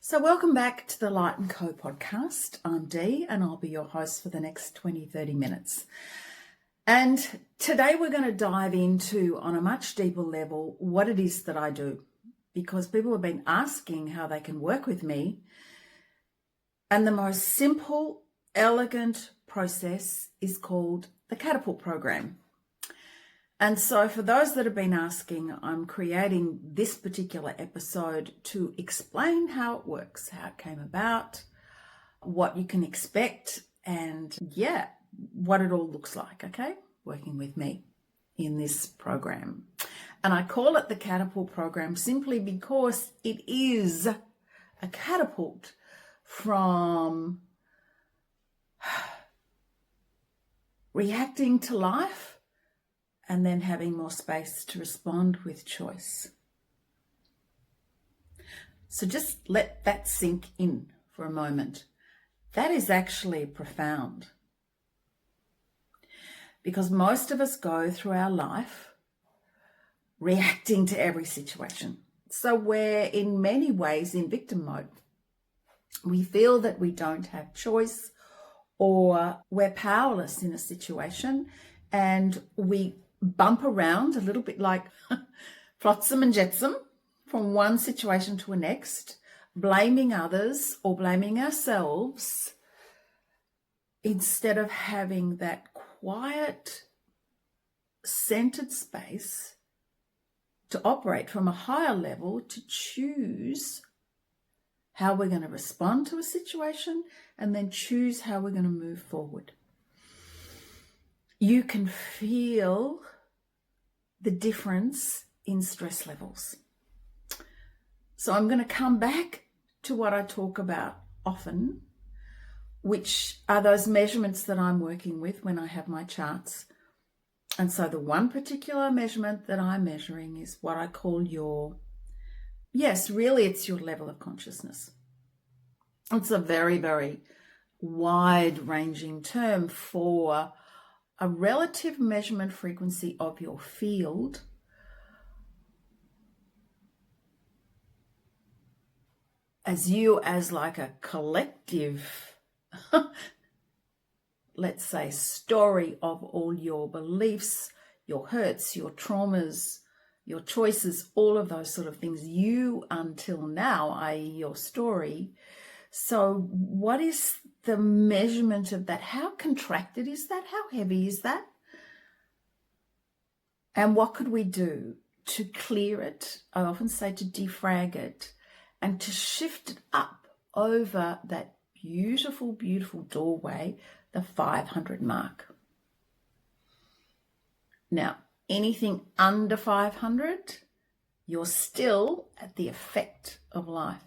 So welcome back to the Light & Co podcast. I'm Dee and I'll be your host for the next 20-30 minutes. And today we're going to dive into, on a much deeper level, what it is that I do. Because people have been asking how they can work with me. And the most simple, elegant process is called the Catapult Program. And so for those that have been asking, I'm creating this particular episode to explain how it works, how it came about, what you can expect, and what it all looks like, okay? Working with me in this program. And I call it the Catapult Program simply because it is a catapult from reacting to life and then having more space to respond with choice. So just let that sink in for a moment. That is actually profound. Because most of us go through our life reacting to every situation. So we're in many ways in victim mode. We feel that we don't have choice or we're powerless in a situation, and we bump around a little bit like flotsam and jetsam from one situation to the next, blaming others or blaming ourselves instead of having that quiet, centered space to operate from a higher level, to choose how we're going to respond to a situation and then choose how we're going to move forward. You can feel the difference in stress levels. So I'm going to come back to what I talk about often, which are those measurements that I'm working with when I have my charts. And so the one particular measurement that I'm measuring is what I call it's your level of consciousness. It's a very, very wide-ranging term for a relative measurement frequency of your field as like a collective, let's say, story of all your beliefs, your hurts, your traumas, your choices, all of those sort of things, you until now, i.e. your story. So what is the measurement of that? How contracted is that? How heavy is that? And what could we do to clear it? I often say to defrag it and to shift it up over that beautiful, beautiful doorway, the 500 mark. Now, anything under 500, you're still at the effect of life.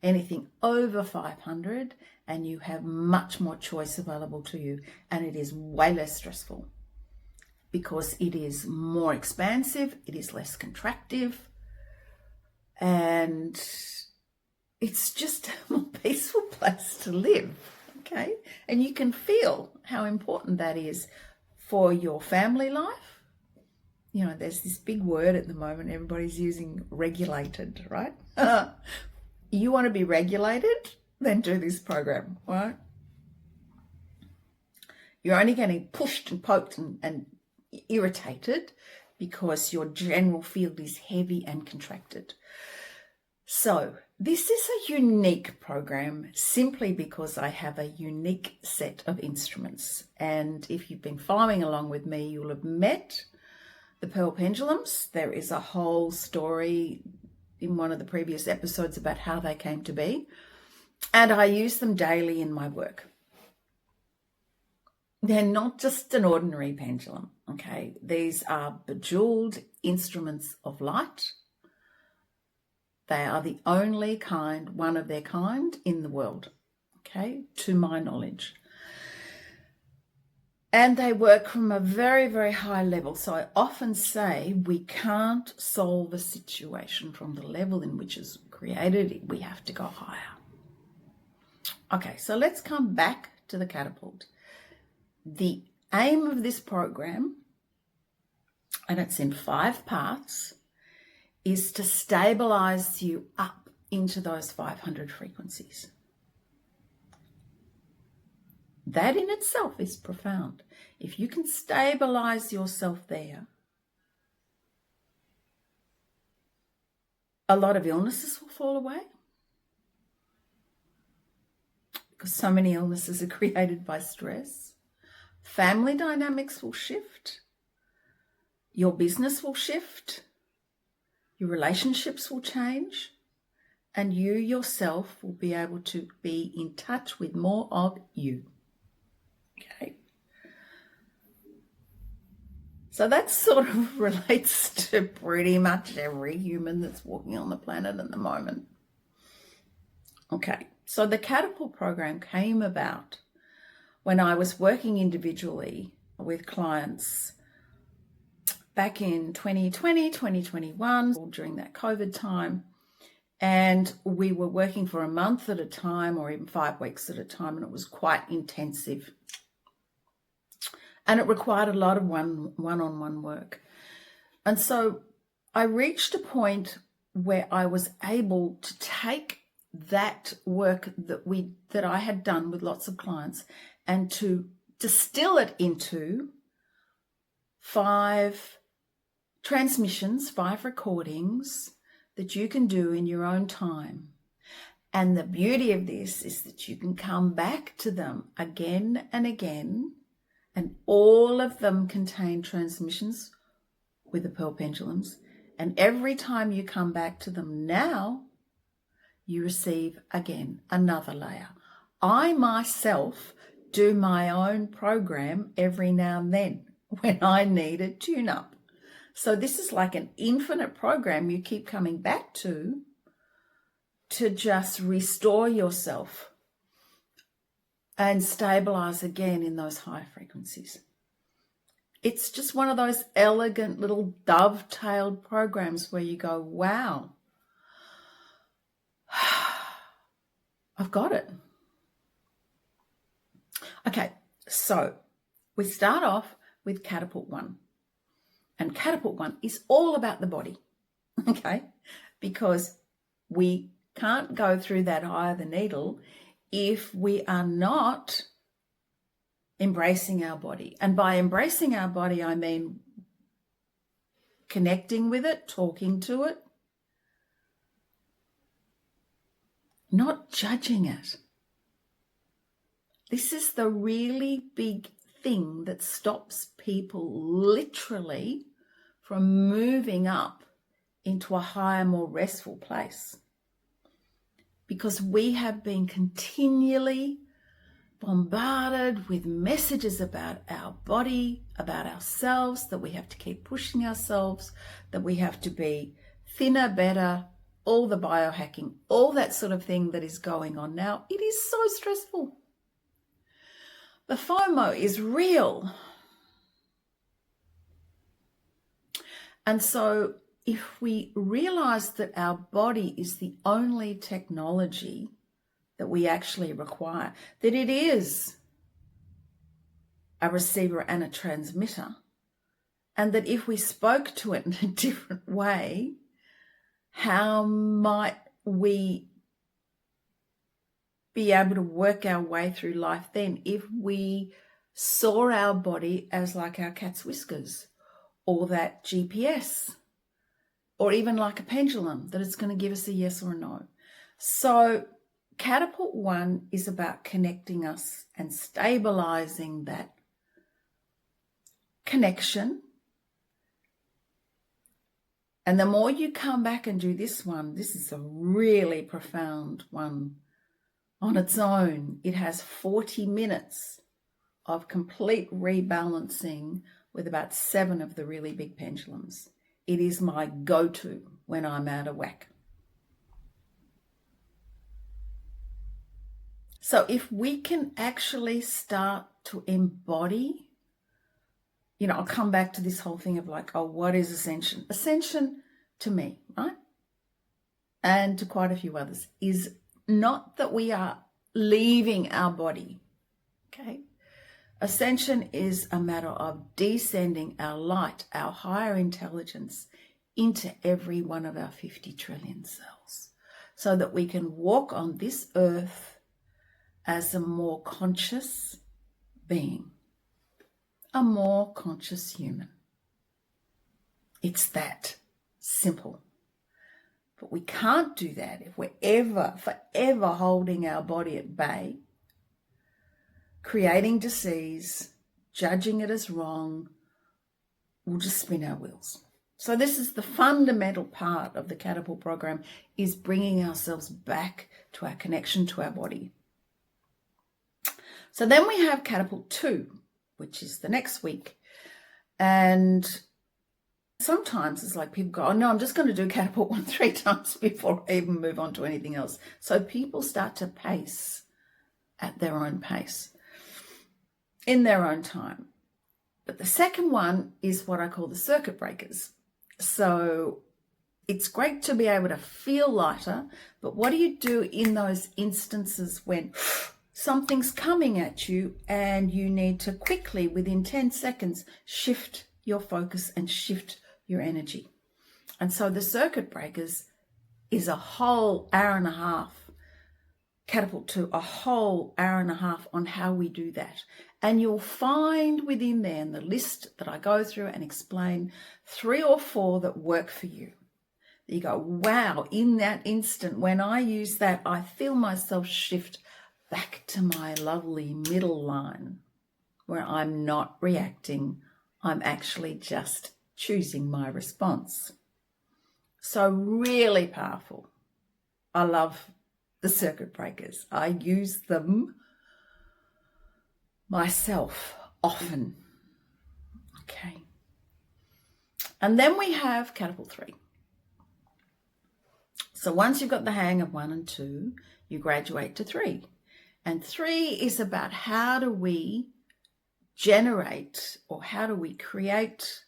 Anything over 500 and you have much more choice available to you, and it is way less stressful because it is more expansive, it is less contractive, and it's just a more peaceful place to live, okay? And you can feel how important that is for your family life. You know, there's this big word at the moment everybody's using, regulated, right? You want to be regulated? Then do this program, right? You're only getting pushed and poked and irritated because your general field is heavy and contracted. So this is a unique program simply because I have a unique set of instruments. And if you've been following along with me, you'll have met the Pearl Pendulums. There is a whole story in one of the previous episodes about how they came to be. And I use them daily in my work. They're not just an ordinary pendulum, okay? These are bejeweled instruments of light. They are the only one of their kind in the world, okay, to my knowledge. And they work from a very, very high level. So I often say we can't solve a situation from the level in which it's created. We have to go higher. Okay, so let's come back to the catapult. The aim of this program, and it's in 5 parts, is to stabilize you up into those 500 frequencies. That in itself is profound. If you can stabilize yourself there, a lot of illnesses will fall away, because so many illnesses are created by stress. Family dynamics will shift. Your business will shift. Your relationships will change. And you yourself will be able to be in touch with more of you. Okay. So that sort of relates to pretty much every human that's walking on the planet at the moment. Okay. So the Catapult program came about when I was working individually with clients back in 2020, 2021, during that COVID time. And we were working for a month at a time or even 5 weeks at a time, and it was quite intensive. And it required a lot of one-on-one work. And so I reached a point where I was able to take that work that I had done with lots of clients and to distill it into 5 transmissions, 5 recordings that you can do in your own time. And the beauty of this is that you can come back to them again and again, and all of them contain transmissions with the pearl pendulums. And every time you come back to them now, you receive again another layer. I myself do my own program every now and then when I need a tune-up. So this is like an infinite program you keep coming back to just restore yourself and stabilize again in those high frequencies. It's just one of those elegant little dovetailed programs where you go, wow, I've got it. Okay, so we start off with Catapult 1. And Catapult 1 is all about the body, okay? Because we can't go through that eye of the needle if we are not embracing our body. And by embracing our body, I mean connecting with it, talking to it, not judging it. This is the really big thing that stops people literally from moving up into a higher, more restful place. Because we have been continually bombarded with messages about our body, about ourselves, that we have to keep pushing ourselves, that we have to be thinner, better, all the biohacking, all that sort of thing that is going on now. It is so stressful. The FOMO is real. And so if we realize that our body is the only technology that we actually require, that it is a receiver and a transmitter, and that if we spoke to it in a different way, how might we be able to work our way through life then if we saw our body as like our cat's whiskers, or that GPS, or even like a pendulum, that it's going to give us a yes or a no. So Catapult 1 is about connecting us and stabilizing that connection. And the more you come back and do this one, this is a really profound one on its own. It has 40 minutes of complete rebalancing with about 7 of the really big pendulums. It is my go-to when I'm out of whack. So if we can actually start to embody, I'll come back to this whole thing of like, oh, what is ascension? Ascension to me, right? And to quite a few others, is not that we are leaving our body, okay? Ascension is a matter of descending our light, our higher intelligence, into every one of our 50 trillion cells. so that we can walk on this earth as a more conscious being, a more conscious human. It's that simple. But we can't do that if we're forever holding our body at bay, creating disease, judging it as wrong. We'll just spin our wheels. So this is the fundamental part of the Catapult program, is bringing ourselves back to our connection to our body. So then we have Catapult 2, which is the next week. And sometimes it's like people go, oh no, I'm just going to do Catapult 1 3 times before I even move on to anything else. So people start to pace at their own pace, in their own time. But the second one is what I call the circuit breakers. So it's great to be able to feel lighter, but what do you do in those instances when something's coming at you and you need to quickly, within 10 seconds, shift your focus and shift your energy? And so the circuit breakers is a whole hour and a half. Catapult 2, a whole hour and a half on how we do that. And you'll find within there, in the list that I go through and explain, 3 or 4 that work for you. You go, wow, in that instant, when I use that, I feel myself shift back to my lovely middle line, where I'm not reacting, I'm actually just choosing my response. So really powerful. I love the circuit breakers. I use them myself often. Okay. And then we have Catapult 3. So once you've got the hang of 1 and 2, you graduate to 3. And 3 is about how do we generate, or how do we create,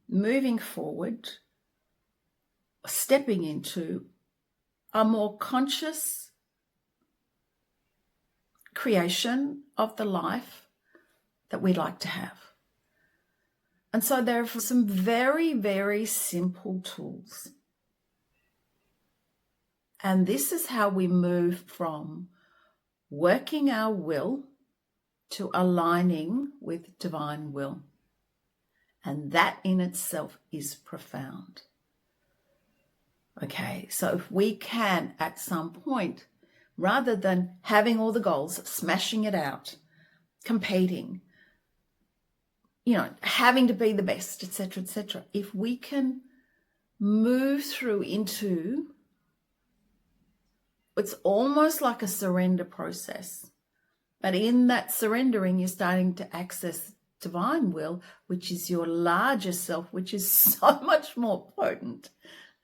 moving forward, stepping into a more conscious creation of the life that we'd like to have. And so there are some very, very simple tools. And this is how we move from working our will to aligning with divine will. And that in itself is profound. Okay, so if we can at some point, rather than having all the goals, smashing it out, competing, having to be the best, etc., if we can move through into, it's almost like a surrender process. But in that surrendering, you're starting to access divine will, which is your larger self, which is so much more potent.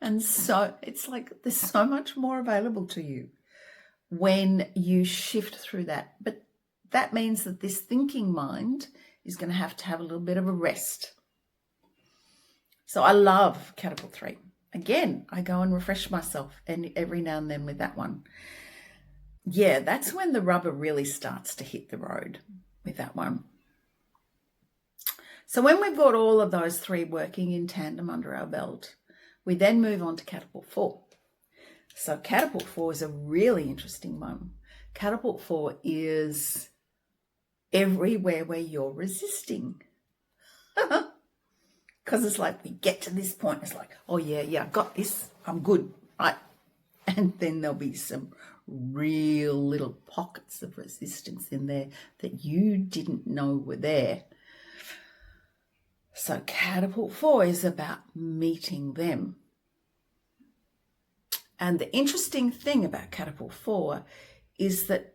And so it's like there's so much more available to you when you shift through that. But that means that this thinking mind is going to have a little bit of a rest. So I love Catapult 3. Again, I go and refresh myself and every now and then with that one. Yeah, that's when the rubber really starts to hit the road with that one. So when we've got all of those 3 working in tandem under our belt, we then move on to Catapult 4. So Catapult 4 is a really interesting one. Catapult 4 is everywhere where you're resisting. Because it's like we get to this point, it's like, oh yeah, I got this, I'm good, right? And then there'll be some real little pockets of resistance in there that you didn't know were there. So Catapult 4 is about meeting them. And the interesting thing about Catapult 4 is that,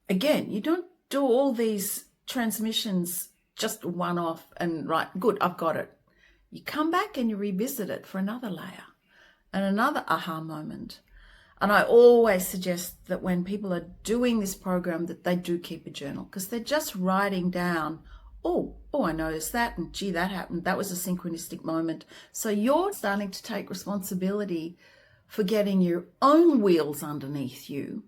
again, you don't do all these transmissions just one off and right, good, I've got it. You come back and you revisit it for another layer and another aha moment. And I always suggest that when people are doing this program that they do keep a journal, because they're just writing down, oh, I noticed that, and gee, that happened. That was a synchronistic moment. So you're starting to take responsibility for getting your own wheels underneath you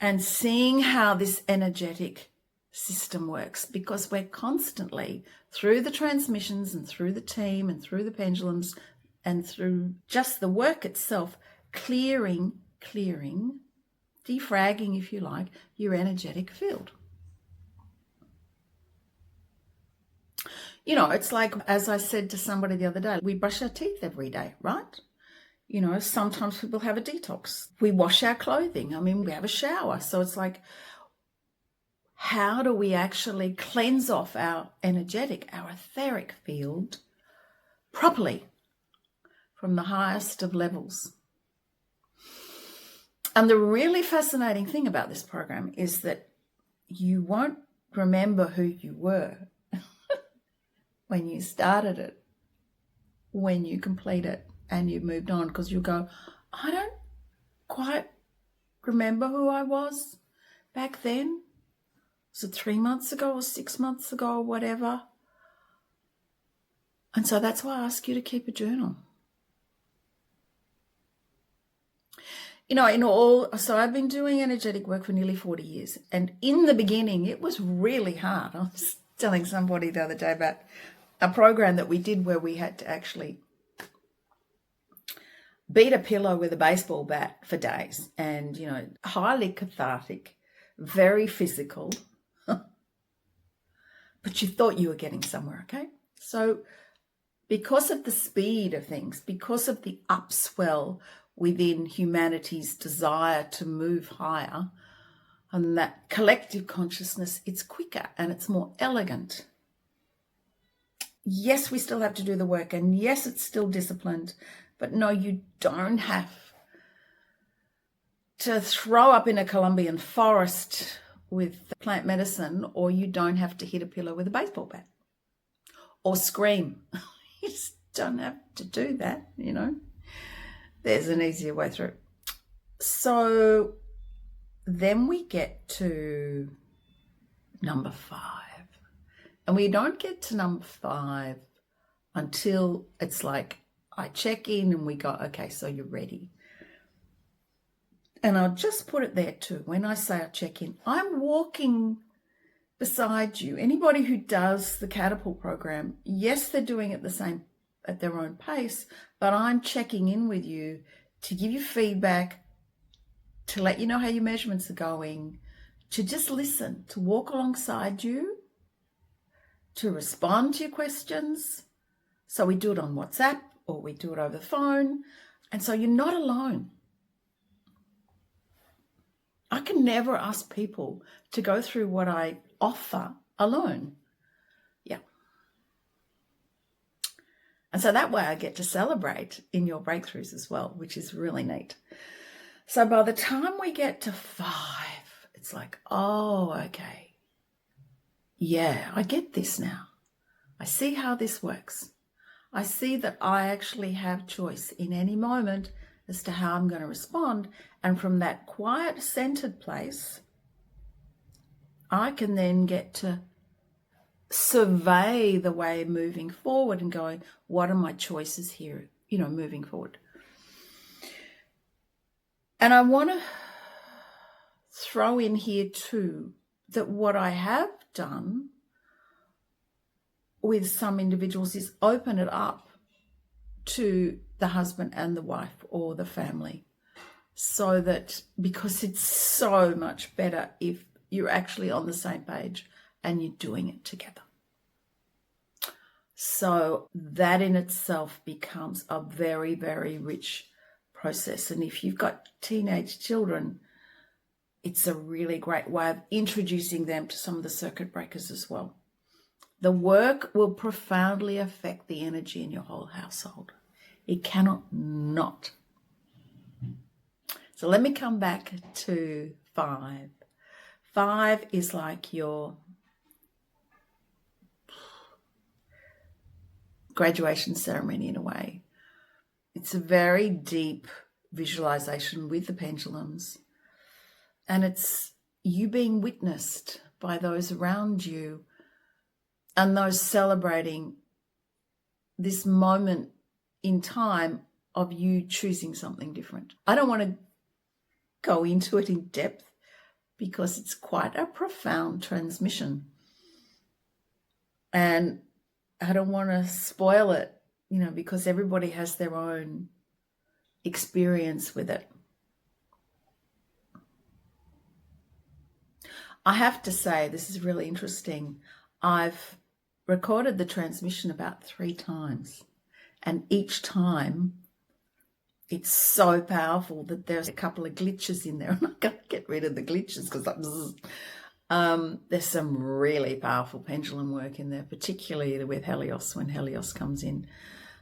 and seeing how this energetic system works, because we're constantly, through the transmissions and through the team and through the pendulums, and through just the work itself, clearing, defragging, if you like, your energetic field. You know, it's like, as I said to somebody the other day, we brush our teeth every day, right? You know, sometimes people have a detox. We wash our clothing. I mean, we have a shower. So it's like, how do we actually cleanse off our energetic, our etheric field properly from the highest of levels? And the really fascinating thing about this program is that you won't remember who you were when you started it, when you complete it and you moved on, because you'll go, I don't quite remember who I was back then. Was it 3 months ago or 6 months ago or whatever? And so that's why I ask you to keep a journal. You know, so I've been doing energetic work for nearly 40 years. And in the beginning, it was really hard. I was telling somebody the other day about a program that we did where we had to actually beat a pillow with a baseball bat for days. And, you know, highly cathartic, very physical. But you thought you were getting somewhere, okay? So because of the speed of things, because of the upswell within humanity's desire to move higher, and that collective consciousness, it's quicker and it's more elegant. Yes, we still have to do the work, and yes, it's still disciplined, but no, you don't have to throw up in a Colombian forest with plant medicine, or you don't have to hit a pillow with a baseball bat or scream. You just don't have to do that, you know. There's an easier way through. So then we get to number 5. And we don't get to number 5 until it's like I check in and we go, okay, so you're ready. And I'll just put it there too. When I say I check in, I'm walking beside you. Anybody who does the Catapult program, yes, they're doing it at their own pace, but I'm checking in with you to give you feedback, to let you know how your measurements are going, to just listen, to walk alongside you, to respond to your questions. So we do it on WhatsApp or we do it over the phone. And so you're not alone. I can never ask people to go through what I offer alone. Yeah. And so that way I get to celebrate in your breakthroughs as well, which is really neat. So by the time we get to 5, it's like, oh, okay. Yeah, I get this now. I see how this works. I see that I actually have choice in any moment as to how I'm going to respond. And from that quiet, centered place, I can then get to survey the way moving forward and going, what are my choices here, you know, moving forward? And I want to throw in here too that what I have done with some individuals is open it up to the husband and the wife or the family, so that, because it's so much better if you're actually on the same page and you're doing it together. So that in itself becomes a very, very rich process. And if you've got teenage children, it's a really great way of introducing them to some of the circuit breakers as well. The work will profoundly affect the energy in your whole household. It cannot not. So let me come back to 5. 5 is like your graduation ceremony in a way. It's a very deep visualization with the pendulums. And it's you being witnessed by those around you and those celebrating this moment in time of you choosing something different. I don't want to go into it in depth because it's quite a profound transmission. And I don't want to spoil it because everybody has their own experience with it. I have to say, this is really interesting. I've recorded the transmission about 3 times, and each time it's so powerful that there's a couple of glitches in there. I'm not going to get rid of the glitches because there's some really powerful pendulum work in there, particularly with Helios, when Helios comes in.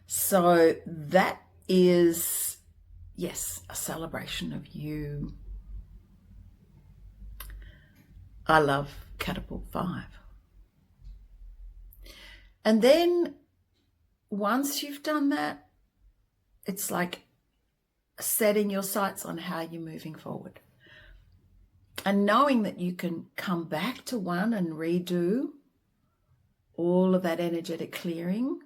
So that is, yes, a celebration of you. I love Catapult 5. And then once you've done that, it's like setting your sights on how you're moving forward. And knowing that you can come back to one and redo all of that energetic clearing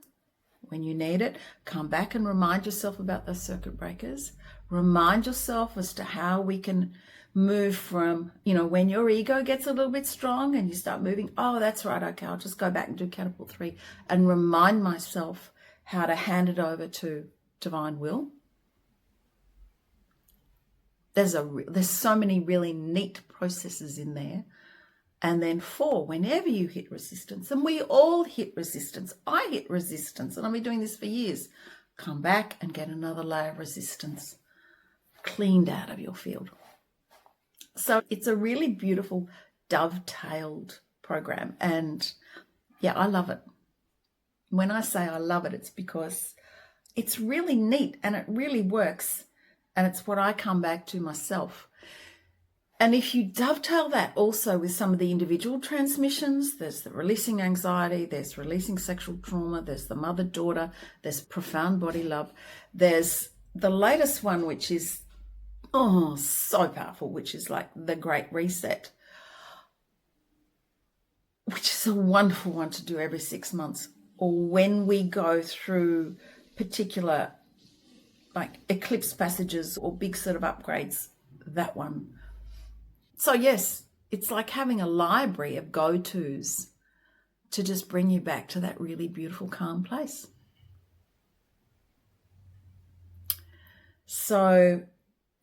when you need it. Come back and remind yourself about those circuit breakers. Remind yourself as to how we can move from, when your ego gets a little bit strong and you start moving, oh, that's right, okay, I'll just go back and do Catapult 3 and remind myself how to hand it over to divine will. There's so many really neat processes in there. And then 4, whenever you hit resistance, and we all hit resistance. I hit resistance, and I've been doing this for years. Come back and get another layer of resistance cleaned out of your field. So it's a really beautiful dovetailed program. And yeah, I love it. When I say I love it, it's because it's really neat and it really works. And it's what I come back to myself. And if you dovetail that also with some of the individual transmissions, there's the releasing anxiety, there's releasing sexual trauma, there's the mother-daughter, there's profound body love. There's the latest one, which is, so powerful, which is like the Great Reset, which is a wonderful one to do every 6 months. Or when we go through particular like eclipse passages or big sort of upgrades, that one. So yes, it's like having a library of go-tos to just bring you back to that really beautiful, calm place. So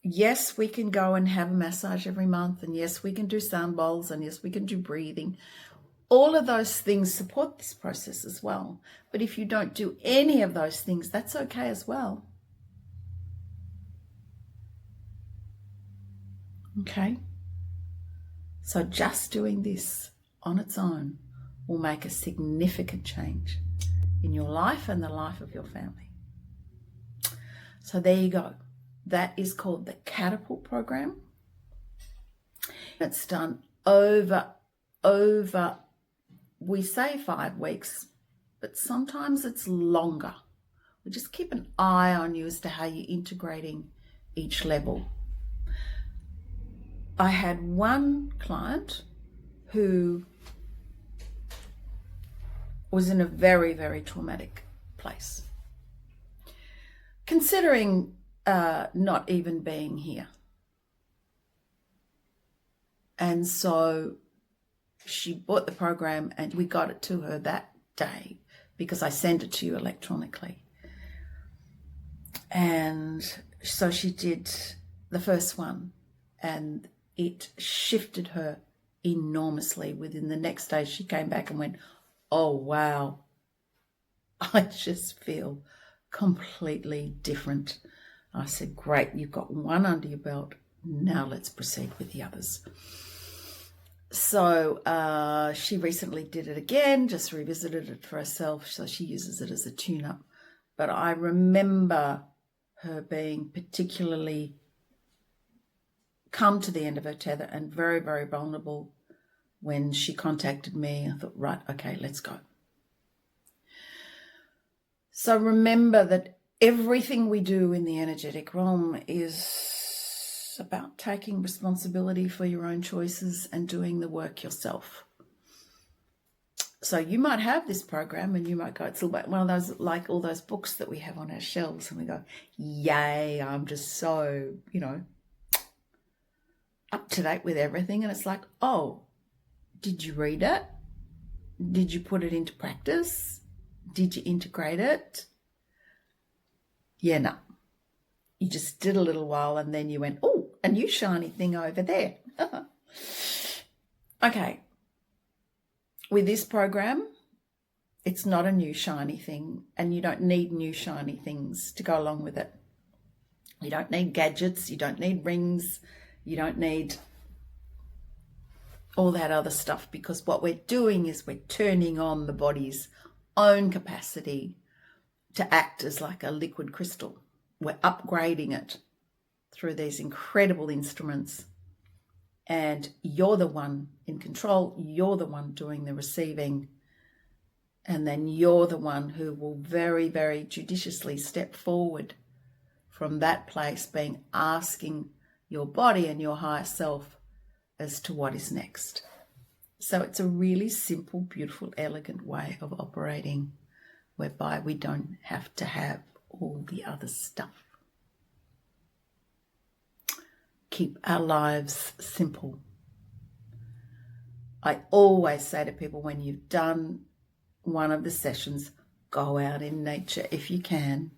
yes, we can go and have a massage every month, and yes, we can do sound bowls, and yes, we can do breathing. All of those things support this process as well. But if you don't do any of those things, that's okay as well. Okay? So just doing this on its own will make a significant change in your life and the life of your family. So there you go. That is called the Catapult Program. It's done over, we say 5 weeks, but sometimes it's longer. We just keep an eye on you as to how you're integrating each level. I had one client who was in a very, very traumatic place, considering not even being here. And so she bought the program and we got it to her that day because I sent it to you electronically. And so she did the first one, and it shifted her enormously. Within the next day, she came back and went, oh, wow, I just feel completely different. I said, great, you've got one under your belt. Now let's proceed with the others. So she recently did it again, just revisited it for herself. So she uses it as a tune-up. But I remember her being particularly come to the end of her tether and very, very vulnerable when she contacted me. I thought, right, okay, let's go. So remember that everything we do in the energetic realm is about taking responsibility for your own choices and doing the work yourself. So you might have this program and you might go, it's one of those, like all those books that we have on our shelves, and we go, yay, I'm just so, up to date with everything. And it's like, oh, did you read it? Did you put it into practice? Did you integrate it? Yeah, no. You just did a little while and then you went, oh, a new shiny thing over there. Okay. With this program, it's not a new shiny thing, and you don't need new shiny things to go along with it. You don't need gadgets. You don't need rings. You don't need all that other stuff, because what we're doing is we're turning on the body's own capacity to act as like a liquid crystal. We're upgrading it through these incredible instruments, and you're the one in control. You're the one doing the receiving, and then you're the one who will very, very judiciously step forward from that place, being asking your body and your higher self as to what is next. So it's a really simple, beautiful, elegant way of operating, whereby we don't have to have all the other stuff. Keep our lives simple. I always say to people, when you've done one of the sessions, go out in nature if you can.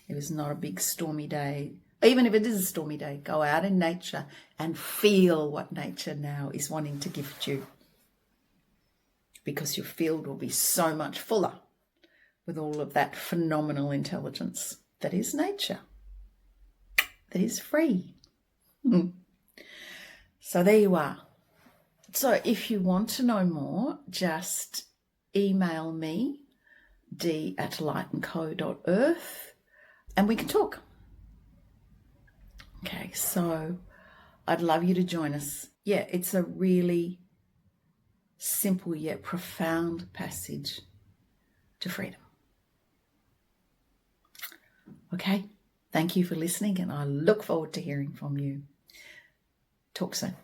If it's not a big stormy day, even if it is a stormy day, go out in nature and feel what nature now is wanting to gift you, because your field will be so much fuller with all of that phenomenal intelligence that is nature, that is free. So there you are. So if you want to know more, just email me, dee@lightandco.earth, and we can talk. Okay, so I'd love you to join us. Yeah, it's a really simple yet profound passage to freedom. Okay, thank you for listening, and I look forward to hearing from you. Talk soon.